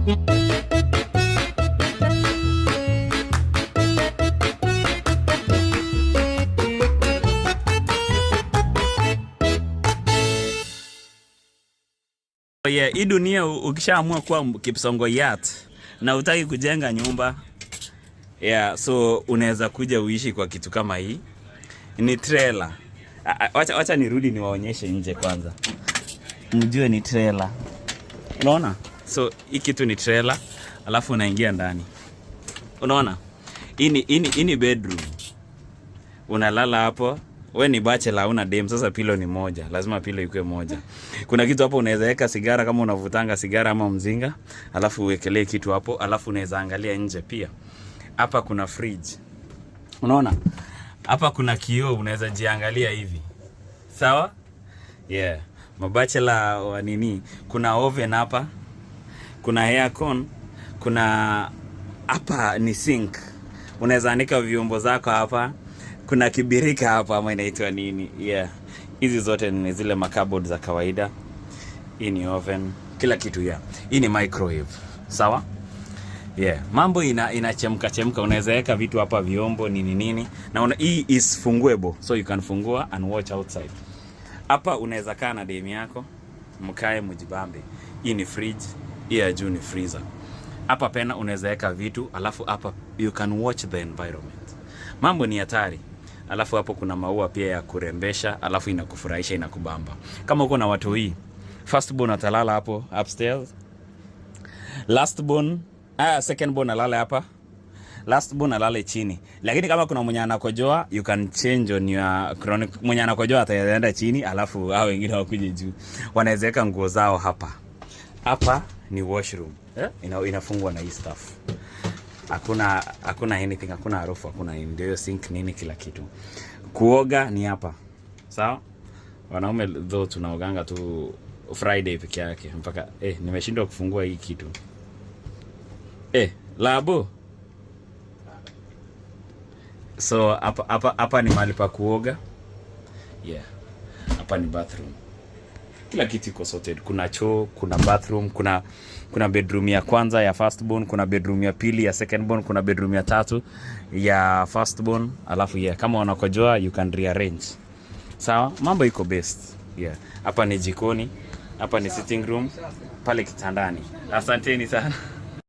Yeah, hii dunia ukishaamua kuwa Kipsongoyat na utaki kujenga nyumba, yeah, so unaweza kuja uishi kwa kitu kama hii. Ni trailer. Wacha nirudi niwaonyeshe nje kwanza. Mjue ni trailer. Unaona? So hii kitu ni trailer, alafu unaingia ndani. Unaona? Hii ni bedroom. Unalala hapo. Wewe ni bachelor, una dem, sasa pilo ni moja. Lazima pilo ikuwe moja. Kuna kitu hapo unaweza weka sigara kama unavutanga sigara ama mzinga, alafu uwekelee kitu hapo, alafu unaweza angalia nje pia. Hapa kuna fridge. Unaona? Hapa kuna kioo unaweza jiangalia hivi. Sawa? Yeah. Mabachelor wa nini? Kuna oven hapa. Kuna aircon. Kuna hapa ni sink. Unaweza anika vyombo zako hapa. Kuna kibirika hapa ama inaitwa nini? Yeah. Hizi zote ni zile makabod za kawaida. Hii ni oven, kila kitu ya. Hii ni microwave. Sawa? Yeah. Mambo inachemka. Unaweza weka vitu hapa, vyombo nini. Na hii is funguable, so you can fungua and watch outside. Hapa unaweza kaa na demu yako, mkae mjibambe. Hii ni fridge, hii ya juu ni freezer. Hapa pena unaweza weka vitu, alafu hapa you can watch the environment. Mambo ni hatari. Alafu hapo kuna maua pia ya kurembesha, alafu inakufurahisha, inakubamba. Kama uko na watu hii, first born atalala hapo upstairs. Second born alale hapa. Last born alale chini. Lakini kama kuna mwenye anakojoa, you can change on your chronic. Mwenye anakojoa ataenda chini, alafu hao wengine wakuje juu. Wanaweza weka nguo zao hapa. Hapa ni washroom. Inafungwa na hii stuff. Hakuna anything, hakuna harufu, hakuna ndio sink nini, kila kitu. Kuoga ni hapa. Sawa? Wanaume though tunaoganga tu Friday peke yake mpaka nimeshindwa kufungua hii kitu. Labo. So hapa ni mahali pa kuoga. Yeah. Hapa ni bathroom. Kila kitu iko sorted. Kuna choo, kuna bathroom, kuna bedroom ya kwanza ya first born, kuna bedroom ya pili ya second born, kuna bedroom ya tatu ya first born, alafu kama wanakojoa you can rearrange. Sawa? Mambo iko best. Yeah. Hapa ni jikoni, hapa ni sitting room, pale kitandani. Asanteni sana.